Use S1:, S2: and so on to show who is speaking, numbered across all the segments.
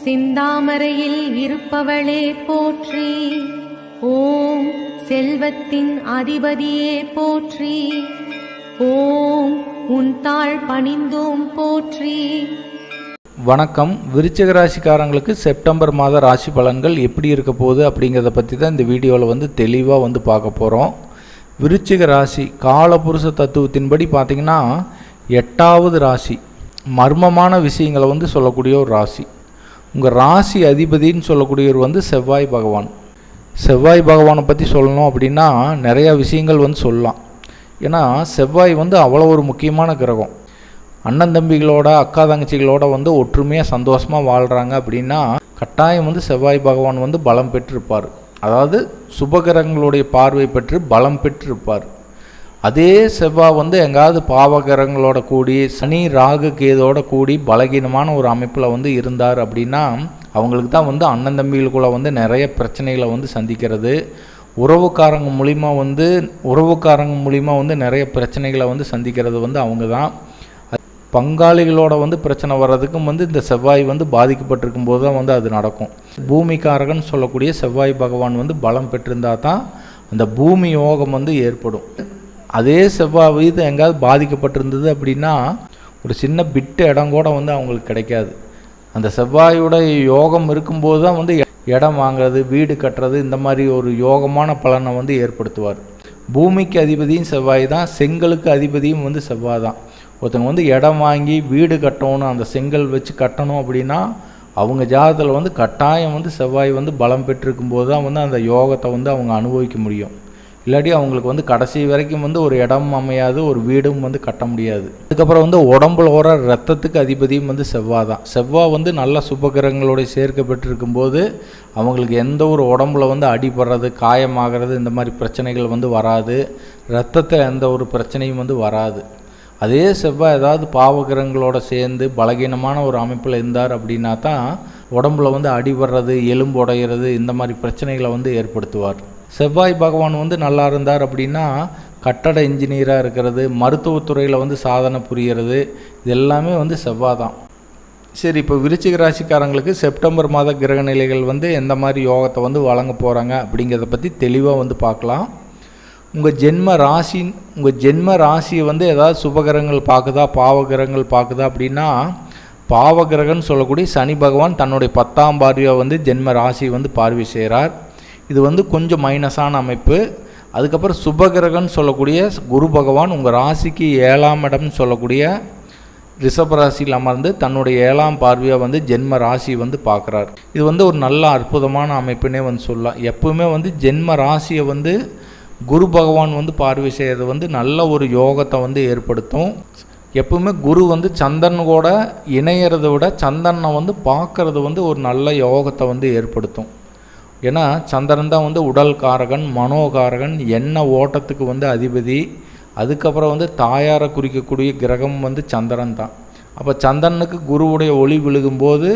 S1: செந்தாமரையில் இருப்பவளே போற்றி. ஓம் செல்வத்தின் அதிபதியே போற்றி. ஓம் உன் தாழ் பணிந்தோம் போற்றி.
S2: வணக்கம். விருச்சிக ராசிக்காரங்களுக்கு செப்டம்பர் மாத ராசி பலன்கள் எப்படி இருக்க போகுது அப்படிங்கிறத பற்றி தான் இந்த வீடியோவில் தெளிவாக பார்க்க போகிறோம். விருச்சிக ராசி காலபுருஷ தத்துவத்தின்படி பார்த்திங்கன்னா 8வது ராசி, மர்மமான விஷயங்களை சொல்லக்கூடிய ஒரு ராசி. உங்கள் ராசி அதிபதின்னு சொல்லக்கூடியவர் செவ்வாய் பகவான். செவ்வாய் பகவானை பற்றி சொல்லணும் அப்படின்னா நிறையா விஷயங்கள் சொல்லலாம். ஏன்னா செவ்வாய் அவ்வளோ ஒரு முக்கியமான கிரகம். அண்ணன் தம்பிகளோட அக்கா தங்கச்சிகளோட ஒற்றுமையாக சந்தோஷமாக வாழ்கிறாங்க அப்படின்னா கட்டாயம் செவ்வாய் பகவான் பலம் பெற்றிருப்பார். அதாவது சுபகிரகங்களுடைய பார்வை பெற்று பலம் பெற்றிருப்பார். அதே செவ்வாய் எங்காவது பாவகிரகங்களோட கூடி சனி ராகு கேதோட கூடி பலகீனமான ஒரு அமைப்பில் இருந்தார் அப்படின்னா அவங்களுக்கு தான் அண்ணன் தம்பிகளுக்குள்ள நிறைய பிரச்சனைகளை சந்திக்கிறது. உறவுக்காரங்க மூலிமா நிறைய பிரச்சனைகளை சந்திக்கிறது அவங்க தான். பங்காளிகளோட பிரச்சனை வர்றதுக்கும் இந்த செவ்வாய் பாதிக்கப்பட்டிருக்கும் போது தான் அது நடக்கும். பூமிக்காரகன் சொல்லக்கூடிய செவ்வாய் பகவான் பலம் பெற்றிருந்தால் தான் அந்த பூமி யோகம் ஏற்படும். அதே செவ்வாய் எங்காவது பாதிக்கப்பட்டிருந்தது அப்படின்னா ஒரு சின்ன பிட்டு இடம் கூட அவங்களுக்கு கிடைக்காது. அந்த செவ்வாயோட யோகம் இருக்கும்போது தான் இடம் வாங்கிறது, வீடு கட்டுறது, இந்த மாதிரி ஒரு யோகமான பலனை ஏற்படுத்துவார். பூமிக்கு அதிபதியும் செவ்வாய் தான், செங்கலுக்கு அதிபதியும் செவ்வாய் தான். ஒருத்தங்க இடம் வாங்கி வீடு கட்டணும், அந்த செங்கல் வச்சு கட்டணும் அப்படின்னா அவங்க ஜாதகத்தில் கட்டாயம் செவ்வாய் பலம் பெற்றிருக்கும் போது தான் அந்த யோகத்தை அவங்க அனுபவிக்க முடியும். இல்லாட்டி அவங்களுக்கு கடைசி வரைக்கும் ஒரு இடம் அமையாது, ஒரு வீடும் கட்ட முடியாது. அதுக்கப்புறம் உடம்புல வர ரத்தத்துக்கு அதிபதியும் செவ்வாய் தான். செவ்வாய் நல்ல சுபகிரகங்களோட சேர்க்கப்பட்டிருக்கும் போது அவங்களுக்கு எந்த ஒரு உடம்புல அடிபடுறது, காயமாகிறது, இந்த மாதிரி பிரச்சனைகள் வராது. ரத்தத்தை எந்த ஒரு பிரச்சனையும் வராது. அதே செவ்வாய் ஏதாவது பாவகிரகங்களோட சேர்ந்து பலகீனமான ஒரு அமைப்பில் இருந்தார் அப்படின்னா தான் உடம்புல அடிபடுறது, எலும்பு உடைகிறது, இந்த மாதிரி பிரச்சனைகளை ஏற்படுத்துவார். செவ்வாய் பகவான் நல்லா இருந்தார் அப்படின்னா கட்டட இன்ஜினியராக இருக்கிறது, மருத்துவத்துறையில் சாதனை புரிகிறது, இது எல்லாமே செவ்வாய் தான். சரி, இப்போ விருச்சிக ராசிக்காரங்களுக்கு செப்டம்பர் மாத கிரக நிலைகள் எந்த மாதிரி யோகத்தை வழங்க போகிறாங்க அப்படிங்கிறத பற்றி தெளிவாக பார்க்கலாம். உங்கள் ஜென்ம ராசியை ஏதாவது சுபகிரகங்கள் பார்க்குதா, பாவகிரகங்கள் பார்க்குதா அப்படின்னா பாவகிரகன்னு சொல்லக்கூடிய சனி பகவான் தன்னுடைய 10ஆம் பார்வையாக ஜென்ம ராசி பார்வை செய்கிறார். இது கொஞ்சம் மைனஸான அமைப்பு. அதுக்கப்புறம் சுபகிரகன்னு சொல்லக்கூடிய குரு பகவான் உங்கள் ராசிக்கு 7ஆம் இடம்னு சொல்லக்கூடிய ரிஷப ராசியில் அமர்ந்து தன்னுடைய 7ஆம் பார்வையாக ஜென்ம ராசி பார்க்குறார். இது ஒரு நல்ல அற்புதமான அமைப்புன்னே சொல்லலாம். எப்பவுமே ஜென்ம ராசியை குரு பகவான் பார்வை செய்கிறது நல்ல ஒரு யோகத்தை ஏற்படுத்தும். எப்பவுமே குரு சந்திரன் கூட இணையறதை விட சந்திரனை பார்க்கறது ஒரு நல்ல யோகத்தை ஏற்படுத்தும். ஏன்னா சந்திரன் தான் உடல் காரகன், மனோகாரகன், எண்ண ஓட்டத்துக்கு அதிபதி. அதுக்கப்புறம் தாயாரை குறிக்கக்கூடிய கிரகம் சந்திரன் தான். அப்போ சந்திரனுக்கு குருவுடைய ஒளி விழுகும்போது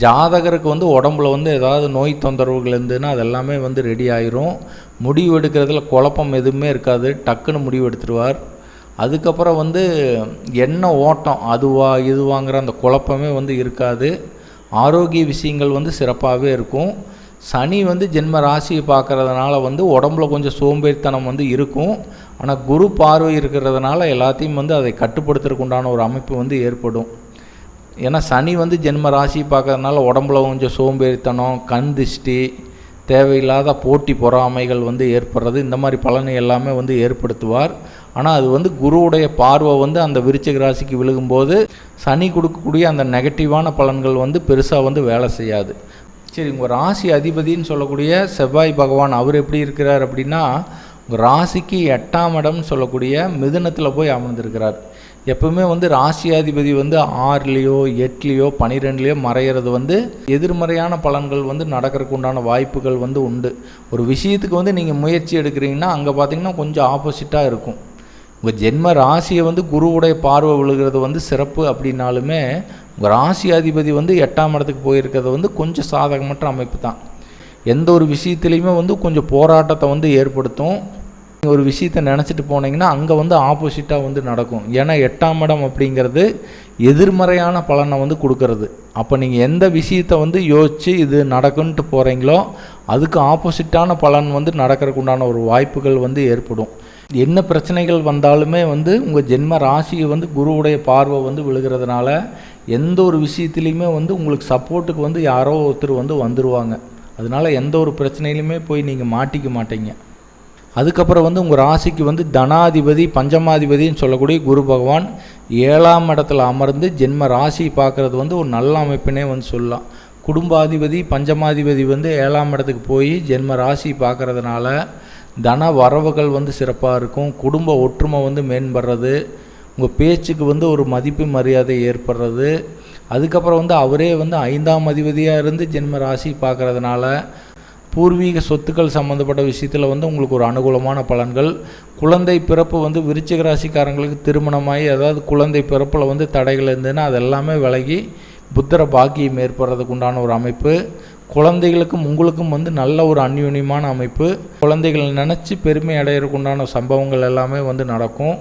S2: ஜாதகருக்கு உடம்புல ஏதாவது நோய் தொந்தரவுகள் இருந்ததுன்னா அதெல்லாமே ரெடி ஆயிரும். முடிவு எடுக்கிறதுல குழப்பம் எதுவுமே இருக்காது, டக்குன்னு முடிவு எடுத்துருவார். அதுக்கப்புறம் என்ன ஓட்டம் அதுவா இதுவாங்கிற அந்த குழப்பமே இருக்காது. ஆரோக்கிய விஷயங்கள் சிறப்பாகவே இருக்கும். சனி ஜென்ம ராசியை பார்க்கறதுனால உடம்புல கொஞ்சம் சோம்பேறித்தனம் இருக்கும். ஆனால் குரு பார்வை இருக்கிறதுனால எல்லாத்தையும் அதை கட்டுப்படுத்துறதுக்கு உண்டான ஒரு அமைப்பு ஏற்படும். ஏன்னா சனி ஜென்ம ராசியை பார்க்கறதுனால உடம்புல கொஞ்சம் சோம்பேறித்தனம், கண் திஷ்டி, தேவையில்லாத போட்டி பொறாமைகள் ஏற்படுறது, இந்த மாதிரி பலனை எல்லாமே ஏற்படுத்துவார். ஆனால் அது குருவுடைய பார்வை அந்த விருச்சிக ராசிக்கு விழுகும்போது சனி கொடுக்கக்கூடிய அந்த நெகட்டிவான பலன்கள் பெருசாக வேலை செய்யாது. சரி, உங்கள் ராசி அதிபதின்னு சொல்லக்கூடிய செவ்வாய் பகவான் அவர் எப்படி இருக்கிறார் அப்படின்னா உங்கள் ராசிக்கு 8ஆம் இடம்னு சொல்லக்கூடிய மிதுனத்தில் போய் அமர்ந்திருக்கிறார். எப்பவுமே ராசியாதிபதி 6லேயோ 8லேயோ 12லேயோ மறையிறது எதிர்மறையான பலன்கள் நடக்கிறதுக்கு உண்டான வாய்ப்புகள் உண்டு. ஒரு விஷயத்துக்கு நீங்கள் முயற்சி எடுக்கிறீங்கன்னா அங்கே பார்த்தீங்கன்னா கொஞ்சம் ஆப்போசிட்டாக இருக்கும். உங்கள் ஜென்ம ராசியை குருவுடைய பார்வை விழுகிறது சிறப்பு அப்படின்னாலுமே உங்கள் ராசியாதிபதி 8ஆம் இடத்துக்கு போயிருக்கிறது கொஞ்சம் சாதகமற்ற அமைப்பு தான். எந்த ஒரு விஷயத்துலையுமே கொஞ்சம் போராட்டத்தை ஏற்படுத்தும். ஒரு விஷயத்தை நினச்சிட்டு போனீங்கன்னா அங்கே வந்து ஆப்போசிட்டாக வந்து நடக்கும். ஏன்னா 8ஆம் இடம் அப்படிங்கிறது எதிர்மறையான பலனை வந்து கொடுக்கறது. அப்போ நீங்கள் எந்த விஷயத்தை வந்து யோசித்து இது நடக்குன்ட்டு போகிறீங்களோ அதுக்கு ஆப்போசிட்டான பலன் வந்து நடக்கிறதுக்கு உண்டான ஒரு வாய்ப்புகள் வந்து ஏற்படும். என்ன பிரச்சனைகள் வந்தாலுமே வந்து உங்கள் ஜென்ம ராசியை வந்து குருவுடைய பார்வை வந்து விழுகிறதுனால எந்த ஒரு விஷயத்துலையுமே வந்து உங்களுக்கு சப்போர்ட்டுக்கு வந்து யாரோ ஒருத்தர் வந்து வந்துடுவாங்க. அதனால் எந்த ஒரு பிரச்சனையிலுமே போய் நீங்கள் மாட்டிக்க மாட்டீங்க. அதுக்கப்புறம் வந்து உங்கள் ராசிக்கு வந்து தனாதிபதி பஞ்சமாதிபதின்னு சொல்லக்கூடிய குரு பகவான் 7ஆம் இடத்துல அமர்ந்து ஜென்ம ராசி பார்க்குறது வந்து ஒரு நல்ல அமைப்பினே வந்து சொல்லலாம். குடும்பாதிபதி பஞ்சமாதிபதி வந்து 7ஆம் இடத்துக்கு போய் ஜென்ம ராசி பார்க்குறதுனால தன வரவுகள் வந்து சிறப்பாக இருக்கும். குடும்ப ஒற்றுமை வந்து மேம்படுறது, உங்கள் பேச்சுக்கு வந்து ஒரு மதிப்பு மரியாதை ஏற்படுறது. அதுக்கப்புறம் வந்து அவரே வந்து 5ஆம் அதிபதியாக இருந்து ஜென்ம ராசி பார்க்குறதுனால பூர்வீக சொத்துக்கள் சம்மந்தப்பட்ட விஷயத்தில் வந்து உங்களுக்கு ஒரு அனுகூலமான பலன்கள். குழந்தை பிறப்பு வந்து விருச்சிக ராசிக்காரங்களுக்கு திருமணமாகி அதாவது குழந்தை பிறப்பில் வந்து தடைகள் இருந்ததுன்னா அது எல்லாமே விலகி புத்திர பாக்கியம் ஏற்படுறதுக்கு உண்டான ஒரு அமைப்பு. குழந்தைகளுக்கும் உங்களுக்கும் வந்து நல்ல ஒரு அந்யோன்யமான அமைப்பு. குழந்தைகளை நினச்சி பெருமை அடையிறதுக்கு உண்டான சம்பவங்கள் எல்லாமே வந்து நடக்கும்.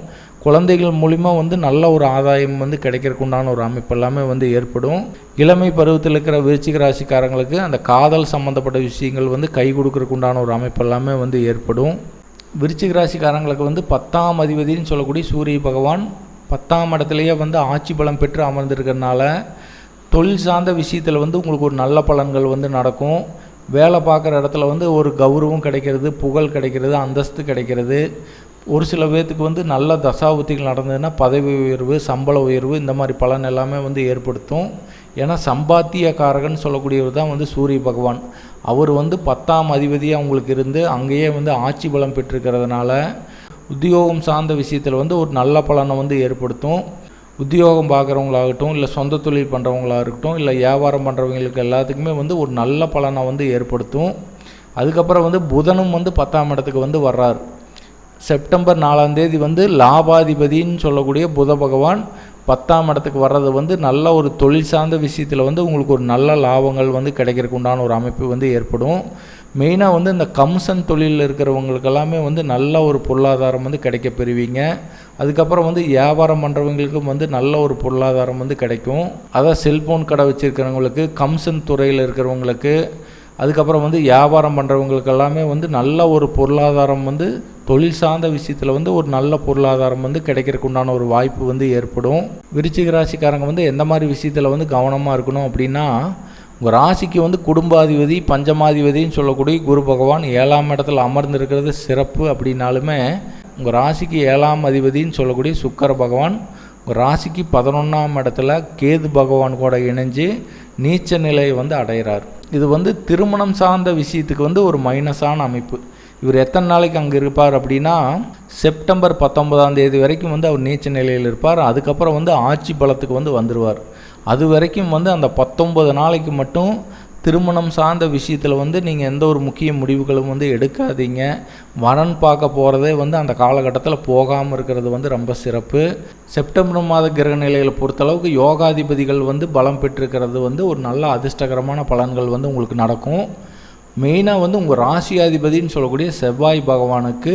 S2: குழந்தைகள் மூலிமா வந்து நல்ல ஒரு ஆதாயம் வந்து கிடைக்கிறதுக்கு உண்டான ஒரு அமைப்பு எல்லாமே வந்து ஏற்படும். இளமை பருவத்தில் இருக்கிற விருச்சிக ராசிக்காரங்களுக்கு அந்த காதல் சம்மந்தப்பட்ட விஷயங்கள் வந்து கை கொடுக்கறதுக்கு உண்டான ஒரு அமைப்பு எல்லாமே வந்து ஏற்படும். விருச்சிக ராசிக்காரங்களுக்கு வந்து 10ஆம் அதிபதினு சொல்லக்கூடிய சூரிய பகவான் 10ஆம் இடத்துலையே வந்து ஆட்சி பலம் பெற்று அமர்ந்திருக்கிறதுனால தொழில் சார்ந்த விஷயத்தில் வந்து உங்களுக்கு ஒரு நல்ல பலன்கள் வந்து நடக்கும். வேலை பார்க்குற இடத்துல வந்து ஒரு கௌரவம் கிடைக்கிறது, புகழ் கிடைக்கிறது, அந்தஸ்து கிடைக்கிறது. ஒரு சில பேர்த்துக்கு வந்து நல்ல தசாபுத்திகள் நடந்ததுன்னா பதவி உயர்வு, சம்பள உயர்வு இந்த மாதிரி பலன் எல்லாமே வந்து ஏற்படுத்தும். ஏன்னா சம்பாத்தியக்காரகன் சொல்லக்கூடியவர் தான் வந்து சூரிய பகவான். அவர் வந்து 10ஆம் அதிபதியாக உங்களுக்கு இருந்து அங்கேயே வந்து ஆட்சி பலம் பெற்றிருக்கிறதுனால உத்தியோகம் சார்ந்த விஷயத்தில் வந்து ஒரு நல்ல பலனை வந்து ஏற்படுத்தும். உத்தியோகம் பார்க்குறவங்களாகட்டும், இல்லை சொந்த தொழில் பண்ணுறவங்களாக இருக்கட்டும், இல்லை வியாபாரம் பண்ணுறவங்களுக்கு எல்லாத்துக்குமே வந்து ஒரு நல்ல பலனை வந்து ஏற்படுத்தும். அதுக்கப்புறம் வந்து புதனும் வந்து 10ஆம் இடத்துக்கு வந்து வர்றார். செப்டம்பர் 4ஆம் தேதி வந்து லாபாதிபதின்னு சொல்லக்கூடிய புத பகவான் 10ஆம் இடத்துக்கு வர்றது வந்து நல்ல ஒரு தொழில் சார்ந்த விஷயத்தில் வந்து உங்களுக்கு ஒரு நல்ல லாபங்கள் வந்து கிடைக்கிறதுக்கு உண்டான ஒரு அமைப்பு வந்து ஏற்படும். மெயினாக வந்து இந்த கம்சன் தொழிலில் இருக்கிறவங்களுக்கு எல்லாமே வந்து நல்ல ஒரு பொருளாதாரம் வந்து கிடைக்க பெறுவீங்க. அதுக்கப்புறம் வந்து வியாபாரம் பண்ணுறவங்களுக்கும் வந்து நல்ல ஒரு பொருளாதாரம் வந்து கிடைக்கும். அதான் செல்ஃபோன் கடை வச்சுருக்கிறவங்களுக்கு, கம்சன் துறையில் இருக்கிறவங்களுக்கு, அதுக்கப்புறம் வந்து வியாபாரம் பண்ணுறவங்களுக்கு எல்லாமே வந்து நல்ல ஒரு பொருளாதாரம் வந்து தொழில் சார்ந்த விஷயத்தில் வந்து ஒரு நல்ல பொருளாதாரம் வந்து கிடைக்கிறதுக்கு உண்டான ஒரு வாய்ப்பு வந்து ஏற்படும். விருச்சிக ராசிக்காரங்க வந்து எந்த மாதிரி விஷயத்தில் வந்து கவனமாக இருக்கணும் அப்படின்னா, உங்கள் ராசிக்கு வந்து குடும்பாதிபதி பஞ்சமாதிபதின்னு சொல்லக்கூடிய குரு பகவான் 7ஆம் இடத்துல அமர்ந்திருக்கிறது சிறப்பு. அப்படின்னாலுமே உங்கள் ராசிக்கு 7ஆம் அதிபதின்னு சொல்லக்கூடிய சுக்கிர பகவான் உங்கள் ராசிக்கு 11ஆம் இடத்துல கேது பகவான் கூட இணைஞ்சு நீச்ச நிலையை வந்து அடைகிறார். இது வந்து திருமணம் சார்ந்த விஷயத்துக்கு வந்து ஒரு மைனஸான அமைப்பு. இவர் எத்தனை நாளைக்கு அங்கே இருப்பார் அப்படின்னா செப்டம்பர் 19ஆம் தேதி வரைக்கும் வந்து அவர் நீச்ச நிலையில் இருப்பார். அதுக்கப்புறம் வந்து ஆட்சி பலத்துக்கு வந்து வந்துடுவார். அது வரைக்கும் வந்து அந்த 19 நாளைக்கு மட்டும் திருமணம் சார்ந்த விஷயத்தில் வந்து நீங்கள் எந்த ஒரு முக்கிய முடிவுகளும் வந்து எடுக்காதீங்க. வரன் பார்க்க போகிறதே வந்து அந்த காலகட்டத்தில் போகாமல் இருக்கிறது வந்து ரொம்ப சிறப்பு. செப்டம்பர் மாத கிரக நிலைகளை பொறுத்தளவுக்கு யோகாதிபதிகள் வந்து பலம் பெற்றிருக்கிறது வந்து ஒரு நல்ல அதிர்ஷ்டகரமான பலன்கள் வந்து உங்களுக்கு நடக்கும். மெயினாக வந்து உங்கள் ராசியாதிபதின்னு சொல்லக்கூடிய செவ்வாய் பகவானுக்கு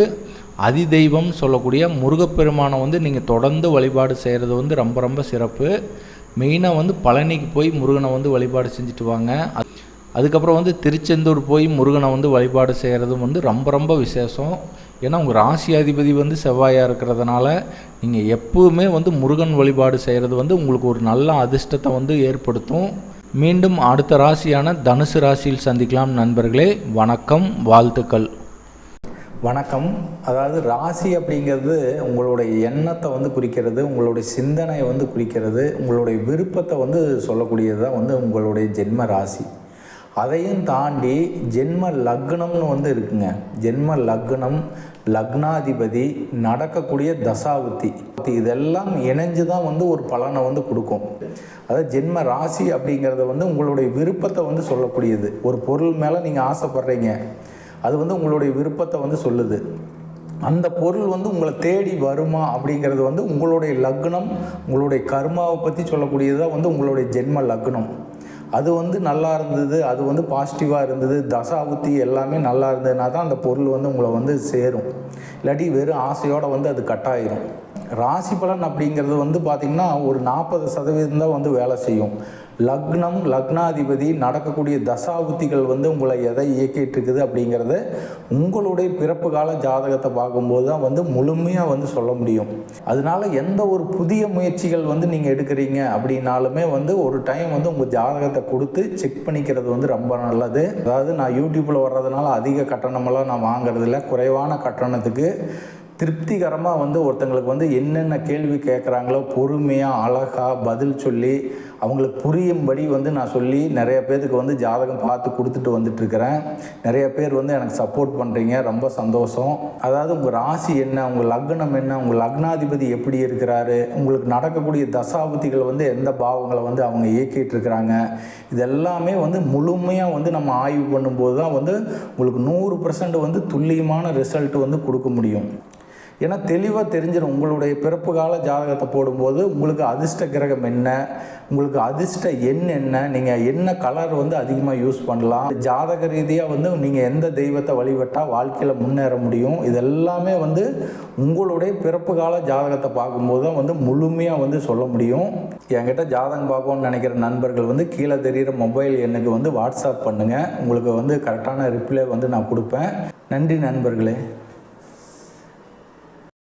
S2: அதிதெய்வம் சொல்லக்கூடிய முருகப்பெருமானை வந்து நீங்கள் தொடர்ந்து வழிபாடு செய்கிறது வந்து ரொம்ப ரொம்ப சிறப்பு. மெயினாக வந்து பழனிக்கு போய் முருகனை வந்து வழிபாடு செஞ்சுட்டு வாங்க. அதுக்கப்புறம் வந்து திருச்செந்தூர் போய் முருகனை வந்து வழிபாடு செய்கிறதும் வந்து ரொம்ப ரொம்ப விசேஷம். ஏன்னா உங்கள் ராசியாதிபதி வந்து செவ்வாயாக இருக்கிறதுனால நீங்கள் எப்பவுமே வந்து முருகன் வழிபாடு செய்கிறது வந்து உங்களுக்கு ஒரு நல்ல அதிர்ஷ்டத்தை வந்து ஏற்படுத்தும். மீண்டும் அடுத்த ராசியான தனுசு ராசியில் சந்திக்கலாம் நண்பர்களே. வணக்கம், வாழ்த்துக்கள்.
S3: வணக்கம். அதாவது ராசி அப்படிங்கிறது உங்களுடைய எண்ணத்தை வந்து குறிக்கிறது, உங்களுடைய சிந்தனையை வந்து குறிக்கிறது, உங்களுடைய விருப்பத்தை வந்து சொல்லக்கூடியது தான் வந்து உங்களுடைய ஜென்ம ராசி. அதையும் தாண்டி ஜென்ம லக்னம்னு வந்து இருக்குங்க. ஜென்ம லக்னம், லக்னாதிபதி, நடக்கக்கூடிய தசாபுத்தி, இதெல்லாம் இணைஞ்சு தான் வந்து ஒரு பலனை வந்து கொடுக்கும். அதாவது ஜென்ம ராசி அப்படிங்கிறத வந்து உங்களுடைய விருப்பத்தை வந்து சொல்லக்கூடியது. ஒரு பொருள் மேலே நீங்கள் ஆசைப்படுறீங்க, அது வந்து உங்களுடைய விருப்பத்தை வந்து சொல்லுது. அந்த பொருள் வந்து உங்களை தேடி வருமா அப்படிங்கிறது வந்து உங்களுடைய லக்னம், உங்களுடைய கர்மாவை பற்றி சொல்லக்கூடியது தான் வந்து உங்களுடைய ஜென்ம லக்னம். அது வந்து நல்லா இருந்தது, அது வந்து பாசிட்டிவாக இருந்தது, தசாபுத்தி எல்லாமே நல்லா இருந்ததுனா தான் அந்த பொருள் வந்து உங்களை வந்து சேரும். இல்லாட்டி வெறும் ஆசையோடு வந்து அது கட்டாயிரும். ராசி பலன் அப்படிங்கிறது வந்து பார்த்திங்கன்னா ஒரு 40% தான் வந்து வேலை செய்யும். லக்னம், லக்னாதிபதி, நடக்கக்கூடிய தசாபுத்திகள் வந்து உங்களை எதை இயக்கிட்டு இருக்குது அப்படிங்கிறத உங்களுடைய பிறப்பு கால ஜாதகத்தை பார்க்கும்போது தான் வந்து முழுமையாக வந்து சொல்ல முடியும். அதனால எந்த ஒரு புதிய முயற்சிகள் வந்து நீங்கள் எடுக்கிறீங்க அப்படின்னாலுமே வந்து ஒரு டைம் வந்து உங்கள் ஜாதகத்தை கொடுத்து செக் பண்ணிக்கிறது வந்து ரொம்ப நல்லது. அதாவது நான் யூடியூப்பில் வர்றதுனால அதிக கட்டணமெல்லாம் நான் வாங்குறதில்ல. குறைவான கட்டணத்துக்கு திருப்திகரமாக வந்து ஒருத்தங்களுக்கு வந்து என்னென்ன கேள்வி கேட்குறாங்களோ பொறுமையாக அழகாக பதில் சொல்லி அவங்களுக்கு புரியும்படி வந்து நான் சொல்லி நிறைய பேருக்கு வந்து ஜாதகம் பார்த்து கொடுத்துட்டு வந்துட்டுருக்கிறேன். நிறைய பேர் வந்து எனக்கு சப்போர்ட் பண்ணுறீங்க, ரொம்ப சந்தோஷம். அதாவது உங்கள் ராசி என்ன, உங்கள் லக்னம் என்ன, உங்கள் லக்னாதிபதி எப்படி இருக்கிறாரு, உங்களுக்கு நடக்கக்கூடிய தசாபுத்திகள் வந்து எந்த பாவங்களை வந்து அவங்க இயக்கிட்டு இருக்கிறாங்க, இதெல்லாமே வந்து முழுமையாக வந்து நம்ம ஆய்வு பண்ணும்போது தான் வந்து உங்களுக்கு 100% வந்து துல்லியமான ரிசல்ட் வந்து கொடுக்க முடியும். ஏன்னா தெளிவாக தெரிஞ்சிடும். உங்களுடைய பிறப்பு கால ஜாதகத்தை போடும்போது உங்களுக்கு அதிர்ஷ்ட கிரகம் என்ன, உங்களுக்கு அதிர்ஷ்ட எண் என்ன, நீங்கள் என்ன கலர் வந்து அதிகமாக யூஸ் பண்ணலாம், ஜாதக ரீதியாக வந்து நீங்கள் எந்த தெய்வத்தை வழிபட்டால் வாழ்க்கையில் முன்னேற முடியும், இதெல்லாமே வந்து உங்களுடைய பிறப்பு கால ஜாதகத்தை பார்க்கும்போது தான் வந்து முழுமையாக வந்து சொல்ல முடியும். என்கிட்ட ஜாதகம் பார்க்கணும்னு நினைக்கிற நண்பர்கள் வந்து கீழே தெரிகிற மொபைல் எண்ணுக்கு வந்து வாட்ஸ்அப் பண்ணுங்கள். உங்களுக்கு வந்து கரெக்டான ரிப்ளை வந்து நான் கொடுப்பேன். நன்றி நண்பர்களே.